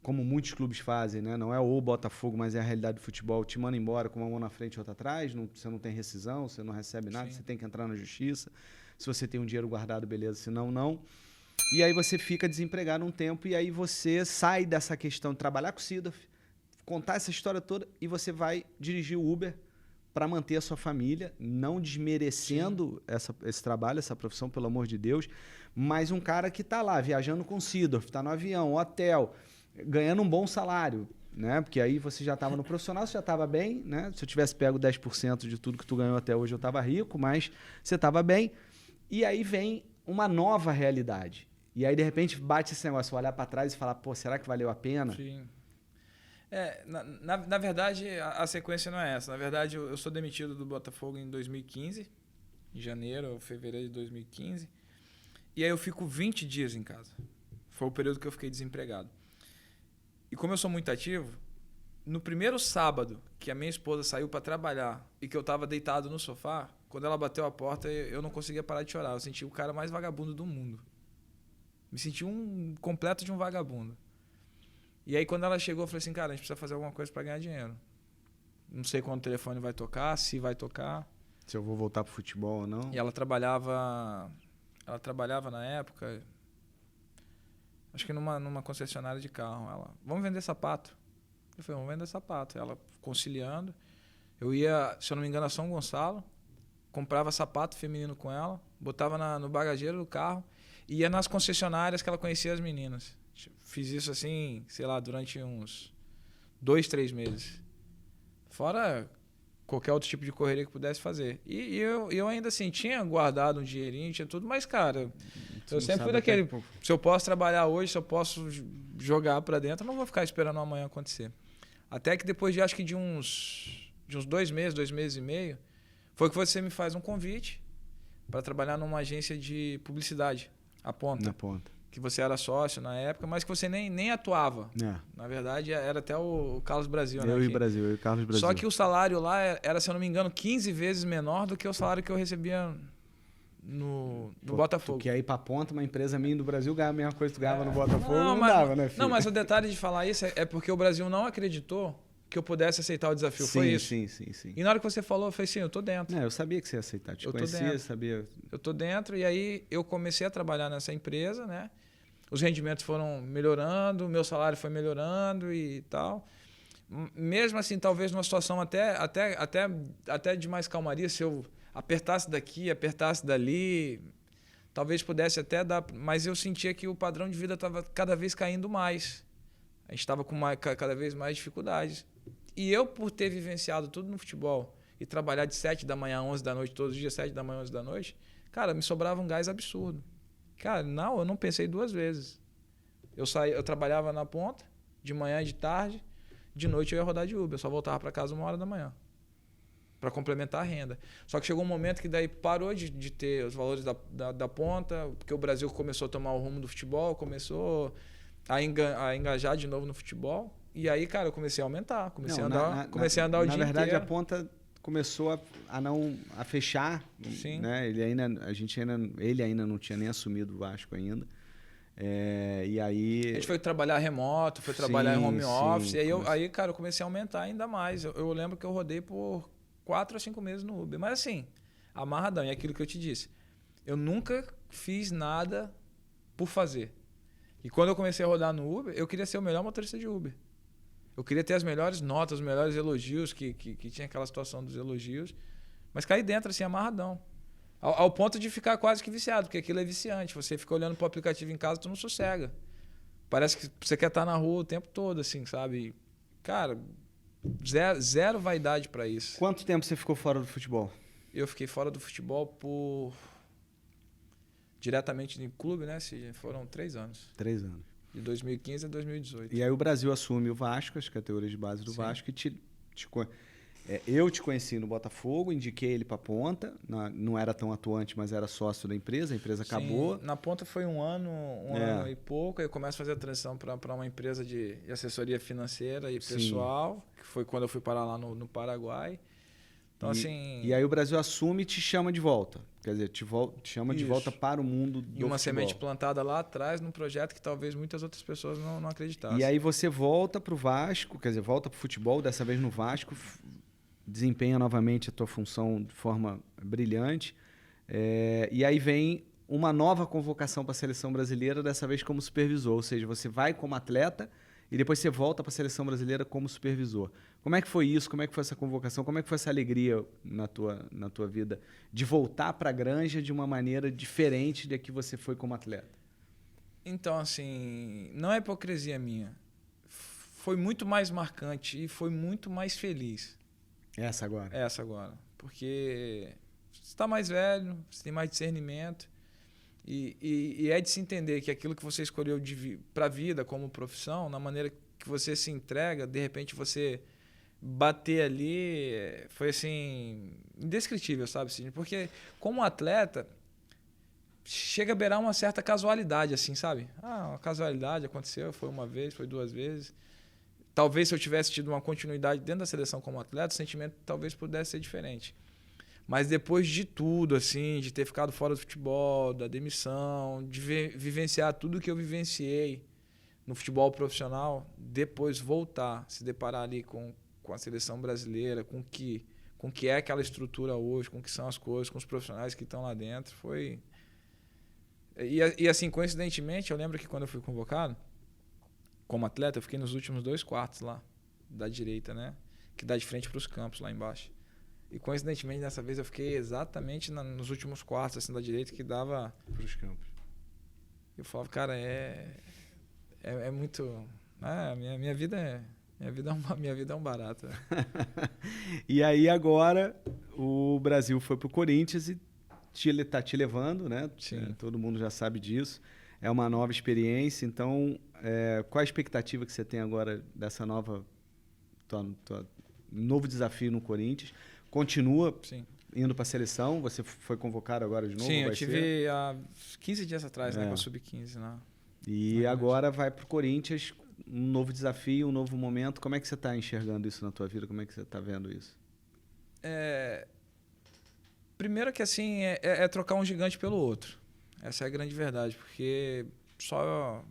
como muitos clubes fazem, né? Não é o Botafogo, mas é a realidade do futebol, te manda embora com uma mão na frente e outra atrás, você não tem rescisão, você não recebe nada, Sim. você tem que entrar na justiça. Se você tem um dinheiro guardado, beleza, se não, não. E aí você fica desempregado um tempo e aí você sai dessa questão de trabalhar com o Sidorf, contar essa história toda e você vai dirigir o Uber para manter a sua família, não desmerecendo esse trabalho, essa profissão, pelo amor de Deus, mas um cara que está lá viajando com o Sidorf, está no avião, hotel, ganhando um bom salário, né? Porque aí você já estava no profissional, você já estava bem, né? Se eu tivesse pego 10% de tudo que tu ganhou até hoje, eu estava rico, mas você estava bem. E aí vem uma nova realidade. E aí, de repente, bate esse negócio, olhar para trás e falar, pô, será que valeu a pena? Sim. Na verdade, a sequência não é essa. Na verdade, eu sou demitido do Botafogo em 2015, em janeiro ou fevereiro de 2015. E aí eu fico 20 dias em casa. Foi o período que eu fiquei desempregado. E como eu sou muito ativo, no primeiro sábado que a minha esposa saiu para trabalhar e que eu estava deitado no sofá, quando ela bateu a porta, eu não conseguia parar de chorar. Eu senti o cara mais vagabundo do mundo. Me senti um completo de um vagabundo. E aí quando ela chegou, eu falei assim, cara, a gente precisa fazer alguma coisa para ganhar dinheiro. Não sei quando o telefone vai tocar, se vai tocar. Se eu vou voltar pro futebol ou não. E ela trabalhava na época, acho que numa concessionária de carro. Ela, vamos vender sapato. Eu falei, vamos vender sapato. Ela conciliando. Eu ia, se eu não me engano, a São Gonçalo, comprava sapato feminino com ela, botava no bagageiro do carro e ia nas concessionárias que ela conhecia as meninas. Fiz isso assim, sei lá, durante uns 2, 3 meses. Fora qualquer outro tipo de correria que pudesse fazer. E eu ainda assim tinha guardado um dinheirinho, tinha tudo, mas cara, eu sempre fui daquele, se eu posso trabalhar hoje, se eu posso jogar pra dentro, eu não vou ficar esperando amanhã acontecer. Até que depois de acho que de uns 2 meses, 2 meses e meio, foi que você me faz um convite para trabalhar numa agência de publicidade, a Ponta. Na Ponta. Que você era sócio na época, mas que você nem atuava. É. Na verdade, era até o Carlos Brasil, né? Eu e o Carlos Brasil. Só que o salário lá era, se eu não me engano, 15 vezes menor do que o salário que eu recebia no Botafogo. Tu quer ir pra Ponta, uma empresa minha do Brasil ganha a mesma coisa que tu ganhava no Botafogo, não mas, dava, né, filho? Não, mas o detalhe de falar isso é porque o Brasil não acreditou que eu pudesse aceitar o desafio. Foi isso. Sim. E na hora que você falou, eu falei, sim, eu tô dentro. Eu sabia que você ia aceitar. Te conhecia, sabia. Eu tô dentro, e aí eu comecei a trabalhar nessa empresa, né? Os rendimentos foram melhorando, o meu salário foi melhorando e tal. Mesmo assim, talvez numa situação até de mais calmaria, se eu apertasse daqui, apertasse dali, talvez pudesse até dar... Mas eu sentia que o padrão de vida estava cada vez caindo mais. A gente estava com cada vez mais dificuldades. E eu, por ter vivenciado tudo no futebol e trabalhar de 7 da manhã a 11 da noite, todos os dias, 7 da manhã a 11 da noite, cara, me sobrava um gás absurdo. Cara, eu não pensei 2 vezes. Eu trabalhava na Ponta, de manhã e de tarde, de noite eu ia rodar de Uber, eu só voltava para casa 1h da manhã, para complementar a renda. Só que chegou um momento que daí parou de ter os valores da Ponta, porque o Brasil começou a tomar o rumo do futebol, começou a engajar de novo no futebol, e aí, cara, eu comecei a aumentar, comecei a andar o dia inteiro. Na verdade, a Ponta começou a fechar, Sim. Né? Ele ainda não tinha nem assumido o Vasco ainda. E aí... A gente foi trabalhar remoto, foi trabalhar em home office, e aí, cara, eu comecei a aumentar ainda mais. Eu lembro que eu rodei por 4 a 5 meses no Uber. Mas assim, amarradão, é aquilo que eu te disse. Eu nunca fiz nada por fazer. E quando eu comecei a rodar no Uber, eu queria ser o melhor motorista de Uber. Eu queria ter as melhores notas, os melhores elogios, que tinha aquela situação dos elogios. Mas caí dentro, assim, amarradão. Ao ponto de ficar quase que viciado, porque aquilo é viciante. Você fica olhando pro aplicativo em casa, tu não sossega. Parece que você quer estar na rua o tempo todo, assim, sabe? Cara, zero vaidade para isso. Quanto tempo você ficou fora do futebol? Eu fiquei fora do futebol por... Diretamente no clube, né? Foram 3 anos. 3 anos. De 2015 a 2018. E aí o Brasil assume o Vasco, as categorias de base do Vasco, e eu te conheci no Botafogo, indiquei ele para Ponta, não era tão atuante, mas era sócio da empresa, a empresa acabou. Na Ponta foi um ano e pouco, aí eu começo a fazer a transição para uma empresa de assessoria financeira e pessoal, que foi quando eu fui parar lá no Paraguai. Então, assim... E aí o Brasil assume e te chama de volta. Quer dizer, te chama de volta para o mundo do E uma futebol. semente plantada lá atrás num projeto que talvez muitas outras pessoas não acreditassem. E aí você volta para o Vasco, quer dizer, volta para o futebol, dessa vez no Vasco, desempenha novamente a tua função de forma brilhante. E aí vem uma nova convocação para a seleção brasileira, dessa vez como supervisor. Ou seja, você vai como atleta e depois você volta para a seleção brasileira como supervisor. Como é que foi isso? Como é que foi essa convocação? Como é que foi essa alegria na tua vida de voltar para a Granja de uma maneira diferente da que você foi como atleta? Então, assim, não é hipocrisia minha. Foi muito mais marcante e foi muito mais feliz. Essa agora? Essa agora. Porque você está mais velho, você tem mais discernimento e é de se entender que aquilo que você escolheu para a vida como profissão, na maneira que você se entrega, de repente você bater ali, foi assim, indescritível, sabe? Porque como atleta, chega a beirar uma certa casualidade, assim, sabe? Uma casualidade, aconteceu, foi uma vez, foi duas vezes. Talvez se eu tivesse tido uma continuidade dentro da seleção como atleta, o sentimento talvez pudesse ser diferente. Mas depois de tudo, assim, de ter ficado fora do futebol, da demissão, de vivenciar tudo que eu vivenciei no futebol profissional, depois voltar, se deparar ali com a seleção brasileira, com o que é aquela estrutura hoje, com o que são as coisas, com os profissionais que estão lá dentro, foi... E assim, coincidentemente, eu lembro que quando eu fui convocado, como atleta, eu fiquei nos últimos 2 quartos lá, da direita, né? Que dá de frente para os campos lá embaixo. E coincidentemente, dessa vez, eu fiquei exatamente nos últimos quartos, assim, da direita, que dava... Para os campos. Eu falava, cara, é muito... minha vida é um barato. E aí agora o Brasil foi para o Corinthians e está te levando, né? Sim. Todo mundo já sabe disso. É uma nova experiência. Então, qual a expectativa que você tem agora dessa novo desafio no Corinthians? Continua indo para a seleção? Você foi convocado agora de novo? Sim, eu tive há 15 dias atrás, né? Com a Sub-15 lá. E agora vai para o Corinthians, um novo desafio, um novo momento. Como é que você está enxergando isso na tua vida? Como é que você está vendo isso? Primeiro que assim, é trocar um gigante pelo outro. Essa é a grande verdade, porque só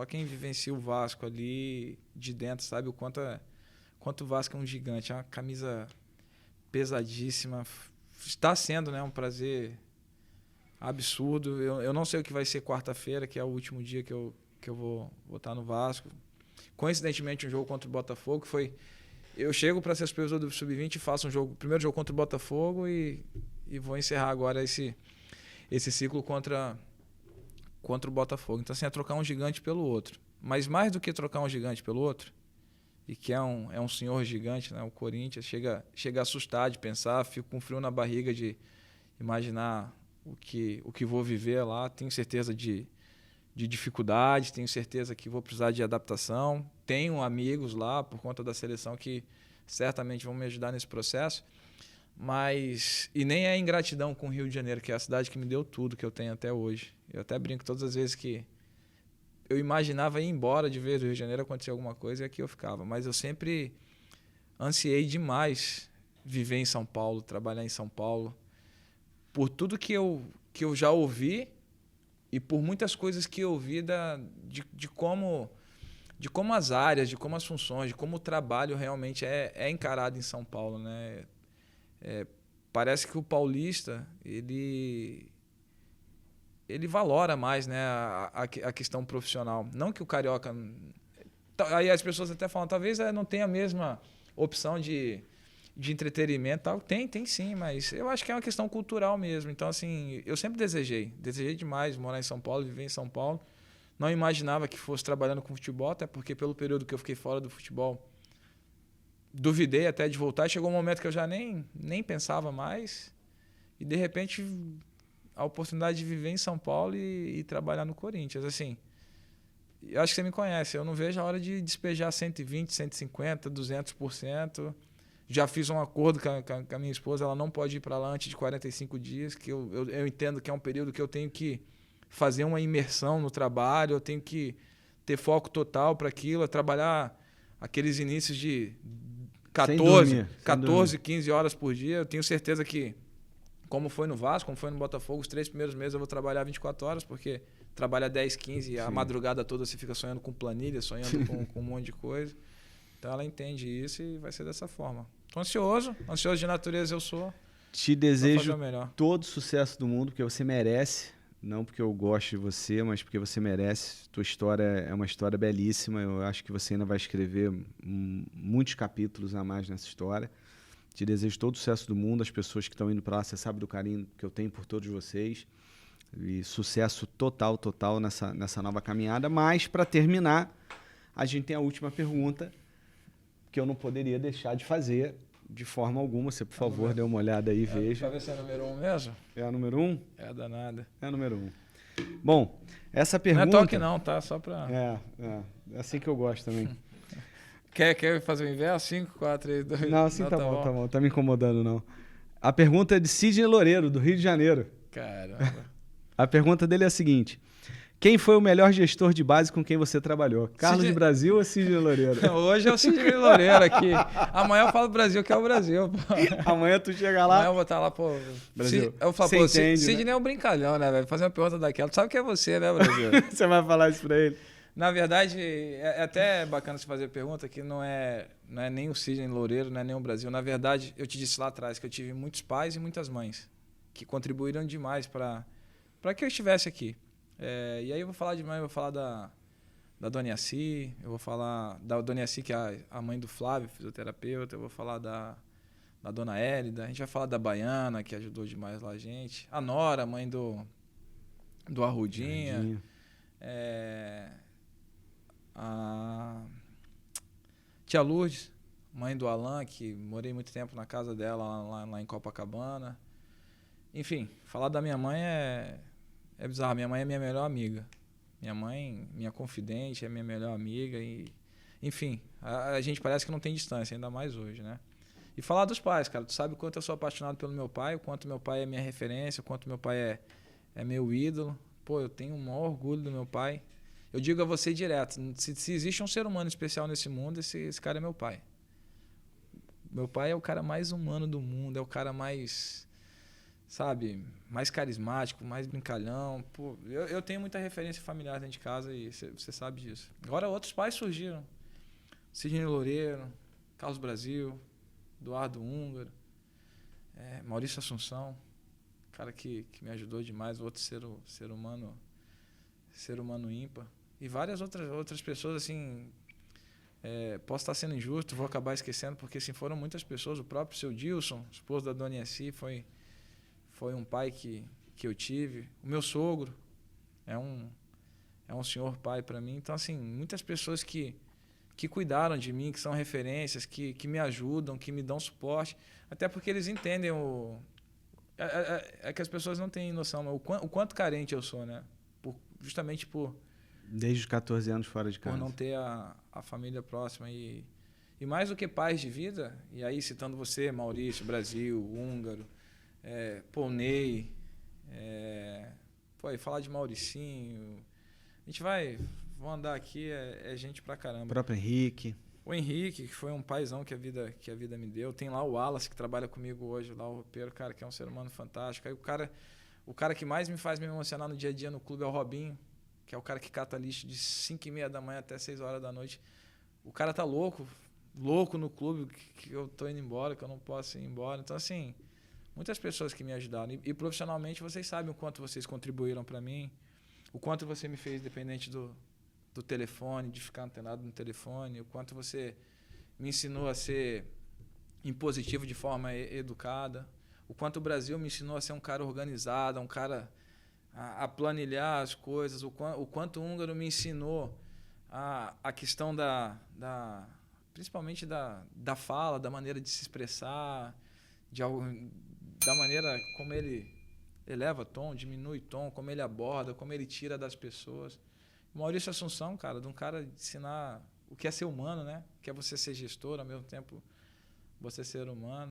quem vivencia o Vasco ali de dentro sabe o quanto o Vasco é um gigante. É uma camisa pesadíssima. Está sendo, né, um prazer absurdo. Eu não sei o que vai ser quarta-feira, que é o último dia que eu vou estar no Vasco. Coincidentemente, um jogo contra o Botafogo foi... Eu chego para ser supervisor do Sub-20 e faço primeiro jogo contra o Botafogo e vou encerrar agora esse ciclo contra o Botafogo. Então, assim, é trocar um gigante pelo outro. Mas mais do que trocar um gigante pelo outro, e que é um senhor gigante, né? O Corinthians, chega a assustar de pensar, fico com frio na barriga de imaginar o que vou viver lá. Tenho certeza de dificuldades, tenho certeza que vou precisar de adaptação. Tenho amigos lá, por conta da seleção, que certamente vão me ajudar nesse processo. E nem é ingratidão com o Rio de Janeiro, que é a cidade que me deu tudo que eu tenho até hoje. Eu até brinco todas as vezes que eu imaginava ir embora de vez do Rio de Janeiro, acontecer alguma coisa e aqui eu ficava. Mas eu sempre ansiei demais viver em São Paulo, trabalhar em São Paulo. Por tudo que eu já ouvi e por muitas coisas que eu vi de como as áreas, de como as funções, de como o trabalho realmente é encarado em São Paulo, né? Parece que o paulista ele valora mais, né, a questão profissional. Não que o carioca... Aí as pessoas até falam, talvez não tenha a mesma opção de entretenimento. Tal. Tem sim, mas eu acho que é uma questão cultural mesmo. Então, assim, eu sempre desejei demais morar em São Paulo, viver em São Paulo. Não imaginava que fosse trabalhando com futebol, até porque pelo período que eu fiquei fora do futebol, duvidei até de voltar. Chegou um momento que eu já nem pensava mais. E, de repente, a oportunidade de viver em São Paulo e trabalhar no Corinthians. Assim, eu acho que você me conhece. Eu não vejo a hora de despejar 120%, 150%, 200%. Já fiz um acordo com a minha esposa. Ela não pode ir para lá antes de 45 dias, que eu entendo que é um período que eu tenho que fazer uma imersão no trabalho, eu tenho que ter foco total para aquilo, trabalhar aqueles inícios 14, 15 horas por dia. Eu tenho certeza que, como foi no Vasco, como foi no Botafogo, os 3 primeiros meses eu vou trabalhar 24 horas, porque trabalha 10, 15, a madrugada toda você fica sonhando com planilha, sonhando com um monte de coisa. Então ela entende isso e vai ser dessa forma. Tô ansioso de natureza eu sou. Te desejo todo sucesso do mundo, porque você merece. Não porque eu gosto de você, mas porque você merece. Tua história é uma história belíssima. Eu acho que você ainda vai escrever muitos capítulos a mais nessa história. Te desejo todo o sucesso do mundo. As pessoas que estão indo para lá, você sabe do carinho que eu tenho por todos vocês. E sucesso total nessa nova caminhada. Mas, para terminar, a gente tem a última pergunta que eu não poderia deixar de fazer de forma alguma. Você, por favor, dê uma olhada aí e veja. Para ver se é número 1 mesmo? É a número 1? É danada. É a número 1. Bom, essa pergunta... Não é toque não, tá? Só para... É assim que eu gosto também. Quer fazer o inverso? 5, 4, 3, 2... Não, assim tá bom. Tá me incomodando, não. A pergunta é de Sidney Loureiro, do Rio de Janeiro. Caramba. A pergunta dele é a seguinte: quem foi o melhor gestor de base com quem você trabalhou? Carlos Brasil ou Sidney Loureiro? Hoje é o Sidney Loureiro aqui. Amanhã eu falo Brasil, que é o Brasil. Pô. Amanhã tu chega lá... Amanhã eu vou estar lá, pô... Brasil. Eu falo, pô, Sidney né? É um brincalhão, né, velho? Fazer uma pergunta daquela. Tu sabe que é você, né, Brasil? Você vai falar isso pra ele? Na verdade, é até bacana você fazer a pergunta que não é nem o Sidney Loureiro, não é nem o Brasil. Na verdade, eu te disse lá atrás que eu tive muitos pais e muitas mães que contribuíram demais para que eu estivesse aqui. E aí eu vou falar de mãe, eu vou falar da Dona Yaci, eu vou falar da Dona Yaci, que é a mãe do Flávio, fisioterapeuta, eu vou falar da Dona Hélida, a gente vai falar da Baiana, que ajudou demais lá a gente, a Nora, mãe do Arrudinha, a tia Lourdes, mãe do Alan, que morei muito tempo na casa dela lá em Copacabana. Enfim, falar da minha mãe é bizarro. Minha mãe é minha melhor amiga. Minha mãe, minha confidente, é minha melhor amiga. Enfim, a gente parece que não tem distância, ainda mais hoje, né? E falar dos pais, cara. Tu sabe o quanto eu sou apaixonado pelo meu pai, o quanto meu pai é minha referência, o quanto meu pai é meu ídolo. Pô, eu tenho o maior orgulho do meu pai. Eu digo a você direto, se existe um ser humano especial nesse mundo, esse cara é meu pai. Meu pai é o cara mais humano do mundo, é o cara mais... sabe, mais carismático, mais brincalhão. Pô, eu tenho muita referência familiar dentro de casa e você sabe disso. Agora outros pais surgiram. Sidney Loureiro, Carlos Brasil, Eduardo Húngaro, Maurício Assunção, cara que me ajudou demais, outro ser humano ímpar. E várias outras pessoas, assim, posso estar sendo injusto, vou acabar esquecendo, porque assim, foram muitas pessoas. O próprio seu Dilson, esposo da Dona Yaci, foi um pai que eu tive. O meu sogro é um senhor pai para mim. Então, assim, muitas pessoas que cuidaram de mim, que são referências, que me ajudam, que me dão suporte. Até porque eles entendem é que as pessoas não têm noção, mas o quanto carente eu sou, né? Justamente por... Desde os 14 anos fora de casa. Por não ter a família próxima. E mais do que pais de vida, e aí citando você, Maurício, Brasil, Húngaro, Ney, e falar de Mauricinho, a gente vou andar aqui, é gente pra caramba. O próprio Henrique. O Henrique, que foi um paizão que a vida me deu. Tem lá o Wallace, que trabalha comigo hoje, lá o roupeiro, cara, que é um ser humano fantástico. Aí o cara que mais me faz me emocionar no dia a dia no clube é o Robinho, que é o cara que cata lixo de 5h30 da manhã até 6 horas da noite. O cara tá louco no clube, que eu tô indo embora, que eu não posso ir embora. Então, assim... muitas pessoas que me ajudaram. E profissionalmente, vocês sabem o quanto vocês contribuíram para mim, o quanto você me fez dependente do telefone, de ficar antenado no telefone, o quanto você me ensinou a ser impositivo de forma educada, o quanto o Brasil me ensinou a ser um cara organizado, um cara a planilhar as coisas, o quanto o Húngaro me ensinou a questão principalmente da fala, da maneira de se expressar, da maneira como ele eleva tom, diminui tom, como ele aborda, como ele tira das pessoas. O Maurício Assunção, cara, de um cara de ensinar o que é ser humano, né? O que é você ser gestor, ao mesmo tempo você ser humano.